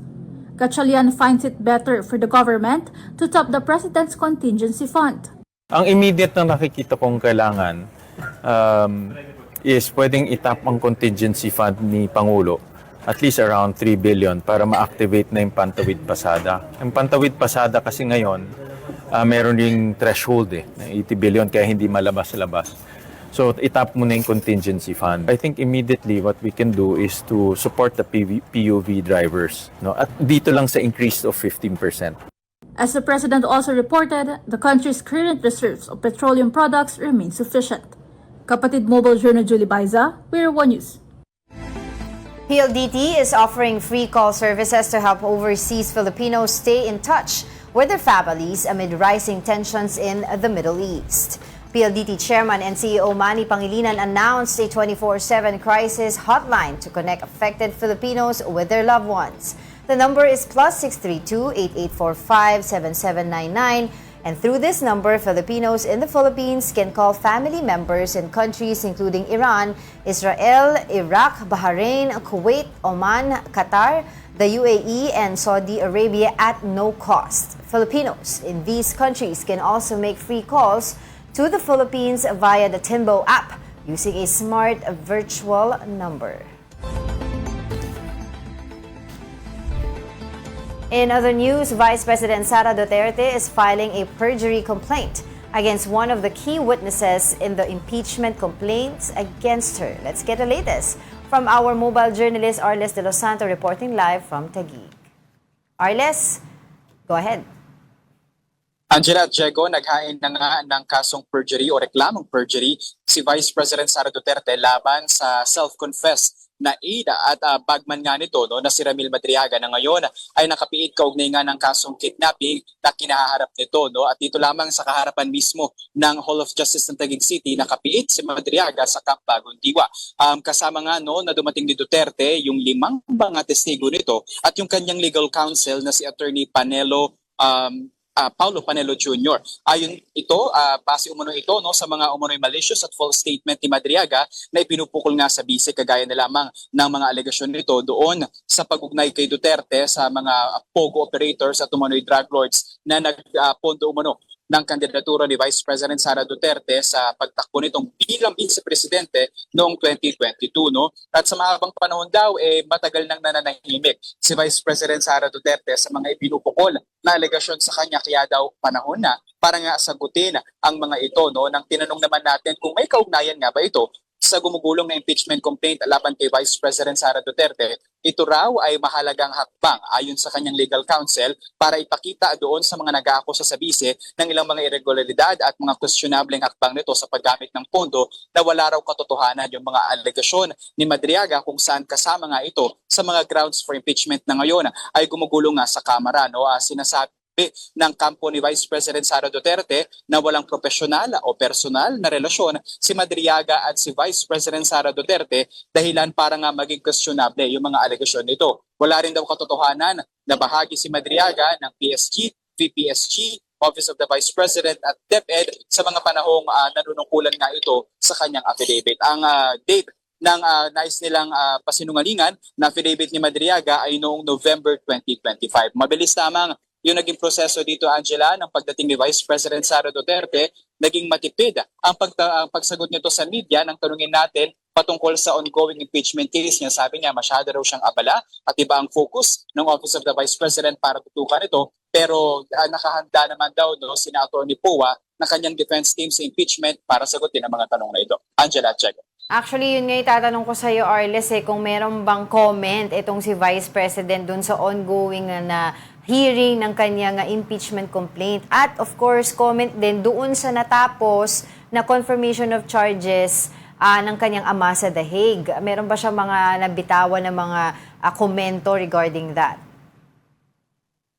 Speaker 15: Gatchalian finds it better for the government to top the President's contingency fund.
Speaker 19: Ang immediate na nakikita kong kailangan is pwedeng itap ang contingency fund ni Pangulo at least around 3 billion para ma-activate na yung Pantawid Pasada. Yung Pantawid Pasada kasi ngayon, meron ring threshold na 80 billion kaya hindi malabas-labas. So itap mo na yung contingency fund. I think immediately what we can do is to support the PUV drivers. At dito lang sa increase of 15%.
Speaker 15: As the President also reported, the country's current reserves of petroleum products remain sufficient. Kapatid Mobile Journal Julie Baiza, We're One News.
Speaker 2: PLDT is offering free call services to help overseas Filipinos stay in touch with their families amid rising tensions in the Middle East. PLDT Chairman and CEO Manny Pangilinan announced a 24/7 crisis hotline to connect affected Filipinos with their loved ones. The number is +632-8845-7799, and through this number, Filipinos in the Philippines can call family members in countries including Iran, Israel, Iraq, Bahrain, Kuwait, Oman, Qatar, the UAE, and Saudi Arabia at no cost. Filipinos in these countries can also make free calls to the Philippines via the Timbo app using a smart virtual number. In other news, Vice President Sara Duterte is filing a perjury complaint against one of the key witnesses in the impeachment complaints against her. Let's get the latest from our mobile journalist Arles De Los Santos reporting live from Taguig. Arles, go ahead.
Speaker 9: Angela at Diego, naghain na nga ng kasong perjury o reklamong perjury si Vice President Sara Duterte laban sa self-confessed na aide at bagman nga nito na si Ramil Madriaga na ngayon ay nakapiit kaugnay nga ng kasong kidnapping na kinaharap nito. At dito lamang sa kaharapan mismo ng Hall of Justice ng Taguig City, nakapiit si Madriaga sa Camp Bagong Diwa. Kasama nga na dumating ni Duterte yung 5 mga testigo nito at yung kanyang legal counsel na si Attorney Paulo Panelo Jr. Ayon ito, base umano ito sa mga umano'y malicious at false statement ni Madriaga na ipinupukol nga sa bise kagaya na lamang ng mga alegasyon nito doon sa pag-ugnay kay Duterte sa mga POGO operators at umano'y drug lords na nagpondo umano ng kandidatura ni Vice President Sara Duterte sa pagtakbo nitong bilang vice-presidente noong 2022. At sa mahabang panahon daw, matagal nang nananahimik si Vice President Sara Duterte sa mga ipinupukol na alegasyon sa kanya, kaya daw panahon na para nga sagutin ang mga ito. Nang tinanong naman natin kung may kaugnayan nga ba ito sa gumugulong na impeachment complaint laban kay Vice President Sara Duterte, ito raw ay mahalagang hakbang ayon sa kanyang legal counsel para ipakita doon sa mga nag-aakusa sa bise ng ilang mga irregularidad at mga questionableng hakbang nito sa paggamit ng pondo na wala raw katotohanan yung mga alegasyon ni Madriaga kung saan kasama nga ito sa mga grounds for impeachment na ngayon ay gumugulong nga sa Kamara. Sinasabi ng kampo ni Vice President Sara Duterte na walang profesional o personal na relasyon si Madriaga at si Vice President Sara Duterte dahilan para nga maging questionable yung mga alegasyon nito. Wala rin daw katotohanan na bahagi si Madriaga ng PSG, VPSG,
Speaker 20: Office of the Vice President at DepEd sa mga panahong nanunungkulan nga ito sa kanyang affidavit. Ang date ng nais nilang pasinungalingan na affidavit ni Madriaga ay noong November 2025. Mabilis lamang yung naging proseso dito, Angela, ng pagdating ni Vice President Sara Duterte, naging matipid ang pagsagot nito sa media nang tanungin natin patungkol sa ongoing impeachment case niya. Sabi niya masyado raw siyang abala at iba ang focus ng Office of the Vice President para tutukan ito. Pero nakahanda naman daw sina Atty. Poa na kanyang defense team sa impeachment para sagutin ang mga tanong na ito. Angela, check.
Speaker 2: Actually, yun nga itatanong ko sa iyo, Arles, kung meron bang comment itong si Vice President dun sa ongoing na hearing ng kanyang impeachment complaint. At of course, comment din doon sa natapos na confirmation of charges ng kanyang ama sa The Hague. Meron ba siya mga nabitawan na mga komento regarding that?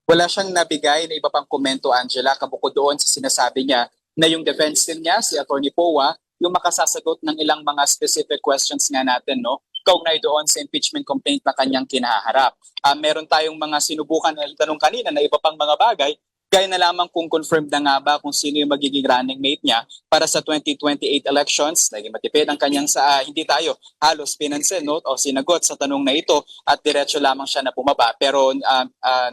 Speaker 20: Wala siyang nabigay na iba pang komento, Angela, kabukod doon sa sinasabi niya na yung defense team niya, si Atty. Poa, yung makasasagot ng ilang mga specific questions nga natin, kaugnay doon sa impeachment complaint na kanyang kinaharap. Meron tayong mga sinubukan na tanong kanina na iba pang mga bagay, gaya na lamang kung confirmed na nga ba kung sino yung magiging running mate niya para sa 2028 elections. Naging matipid ang kanyang hindi tayo halos pinansin o sinagot sa tanong na ito at diretso lamang siya na bumaba. Pero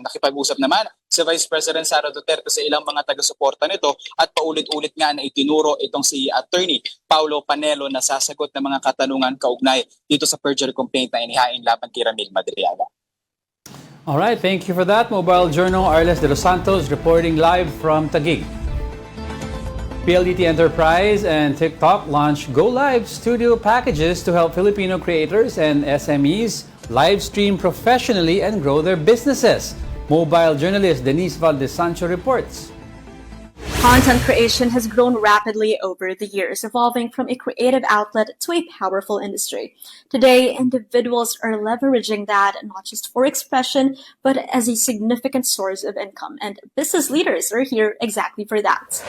Speaker 20: nakipag-usap naman si Vice President Sara Duterte sa ilang mga taga-suporta nito at paulit-ulit nga na itinuro itong si Attorney Paulo Panelo na sasagot ng mga katanungan kaugnay dito sa perjury complaint na inihain laban kay Ramil Madriaga.
Speaker 1: All right, thank you for that. Mobile Journal, Arles de los Santos reporting live from Taguig. PLDT Enterprise and TikTok launch Go Live studio packages to help Filipino creators and SMEs live stream professionally and grow their businesses. Mobile journalist Denise Valdez Sancho reports.
Speaker 21: Content creation has grown rapidly over the years, evolving from a creative outlet to a powerful industry. Today, individuals are leveraging that not just for expression, but as a significant source of income, and business leaders are here exactly for that.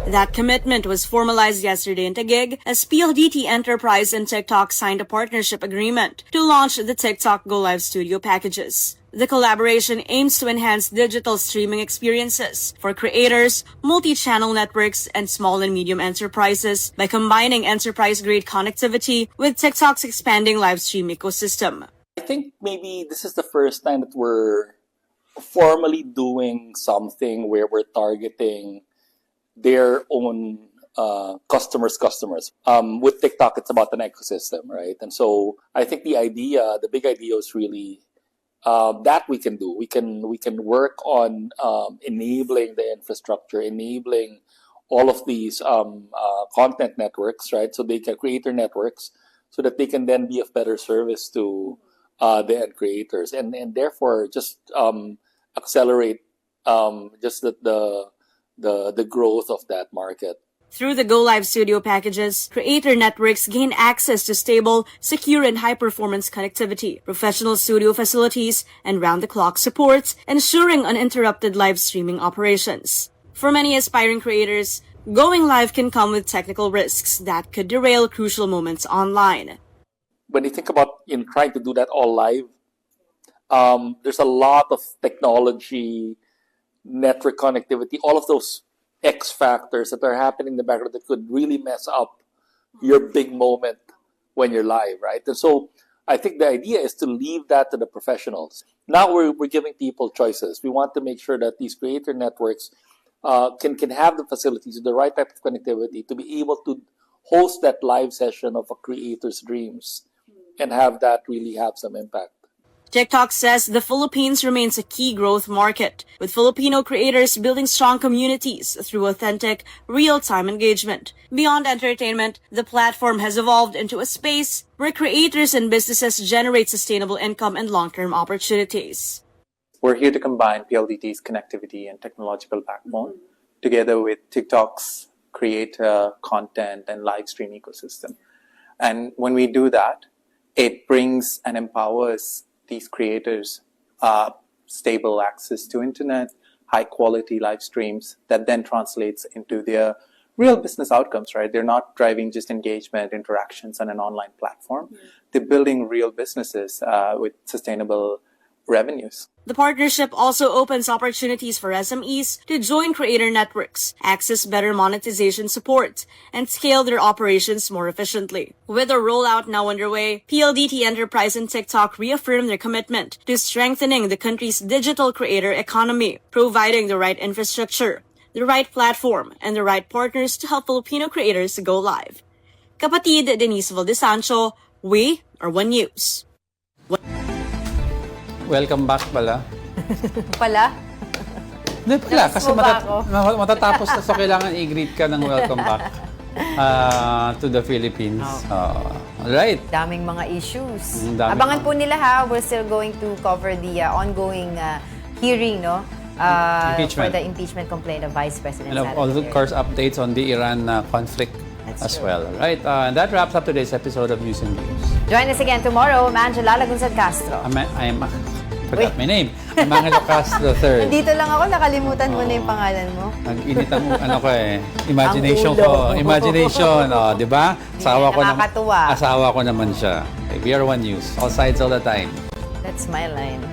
Speaker 22: That commitment was formalized yesterday in Taguig as PLDT Enterprise and TikTok signed a partnership agreement to launch the TikTok Go Live Studio packages. The collaboration aims to enhance digital streaming experiences for creators, multi-channel networks, and small and medium enterprises by combining enterprise-grade connectivity with TikTok's expanding live stream ecosystem.
Speaker 23: I think maybe this is the first time that we're formally doing something where we're targeting their own customers. With TikTok, it's about an ecosystem, right? And so I think the big idea is really that we can do. We can work on enabling the infrastructure, enabling all of these content networks, right? So they can creator networks, so that they can then be of better service to the end creators, and therefore just accelerate just the growth of that market.
Speaker 22: Through the Go Live Studio packages, creator networks gain access to stable, secure, and high-performance connectivity, professional studio facilities, and round-the-clock support, ensuring uninterrupted live streaming operations. For many aspiring creators, going live can come with technical risks that could derail crucial moments online.
Speaker 23: When you think about trying to do that all live, there's a lot of technology, network connectivity, all of those X factors that are happening in the background that could really mess up your big moment when you're live, right? And so I think the idea is to leave that to the professionals. Now we're giving people choices. We want to make sure that these creator networks can have the facilities, the right type of connectivity to be able to host that live session of a creator's dreams and have that really have some impact.
Speaker 22: TikTok says the Philippines remains a key growth market, with Filipino creators building strong communities through authentic, real-time engagement. Beyond entertainment, the platform has evolved into a space where creators and businesses generate sustainable income and long-term opportunities.
Speaker 24: We're here to combine PLDT's connectivity and technological backbone together with TikTok's creator, content, and live stream ecosystem. And when we do that, it brings and empowers these creators stable access to internet, high quality live streams that then translates into their real business outcomes, right? They're not driving just engagement, interactions on an online platform. They're building real businesses with sustainable revenues.
Speaker 22: The partnership also opens opportunities for SMEs to join creator networks, access better monetization support, and scale their operations more efficiently. With the rollout now underway, PLDT Enterprise and TikTok reaffirm their commitment to strengthening the country's digital creator economy, providing the right infrastructure, the right platform, and the right partners to help Filipino creators go live. Kapatid Denise Valdesancho, we are One News.
Speaker 1: Welcome back pala.
Speaker 2: Pala?
Speaker 1: Hindi pala,
Speaker 2: Namiss
Speaker 1: kasi
Speaker 2: mo ba ako?
Speaker 1: matatapos na so kailangan i-greet ka ng welcome back to the Philippines. Alright.
Speaker 2: Daming mga issues.
Speaker 1: Daming
Speaker 2: Abangan po nila ha. We're still going to cover the ongoing hearing, no? For the impeachment complaint of Vice President
Speaker 1: And
Speaker 2: Sara
Speaker 1: of
Speaker 2: Duterte.
Speaker 1: course, updates on the Iran conflict as well. Right. And that wraps up today's episode of News and Views.
Speaker 2: Join us again tomorrow. I'm Angela Lagunsad Castro.
Speaker 1: Forgot my name. I'm Angelo Castro III.
Speaker 2: Nandito lang ako, nakalimutan mo na yung pangalan mo.
Speaker 1: Nag-init ang imagination
Speaker 2: Ang ulo.
Speaker 1: ko. Imagination, di ba?
Speaker 2: Nakakatuwa.
Speaker 1: Asawa ko naman siya. Okay, we are One News. All sides all the time.
Speaker 2: That's my line.